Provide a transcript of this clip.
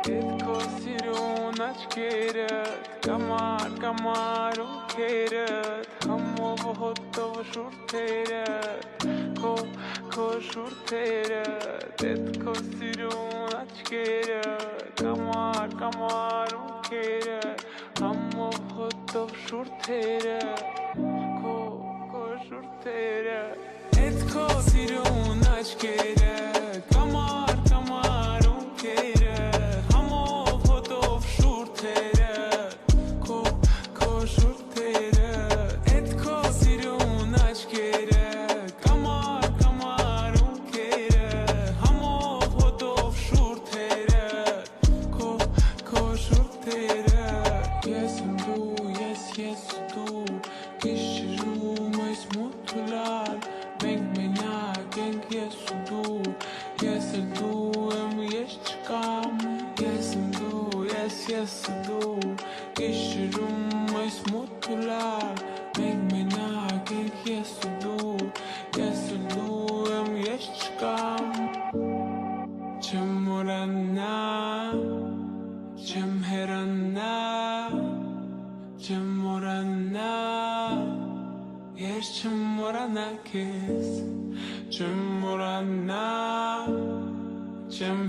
Հետքո սիրուն աչքերդ Կամար ունքերդ Համով հոտով շուրթերդ Քո շուրթերդ Հետքո սիրուն աչքերդ Կամար ունքերդ Համով հոտով շուրթերդ Քո շուրթերդ Հետքո սիրուն աչքերդ Կամար ունքերդ Համով հոտով շուրթերդ Քո շուրթերդ Հետքո սիրուն աչքերդ Կամար ունքերդ Համով հոտով շուրթերդ Քո շուրթերդ Ես եմ դու, ես դու Գիշերում այս մութուլալ Մենք մենակ ենք ես ու դու Ես էլ դու եմ ես չկամ Ես եմ դու, ես ու դու Գիշերում այս մութուլալ Մենք մենակ ենք ես ու դու Ես էլ դու եմ ես չկամ Չեմ մորանա Չեմ հեռանա Չեմ մորանա Ես չեմ մորանա քեզ Չեմ մորանա Չեմ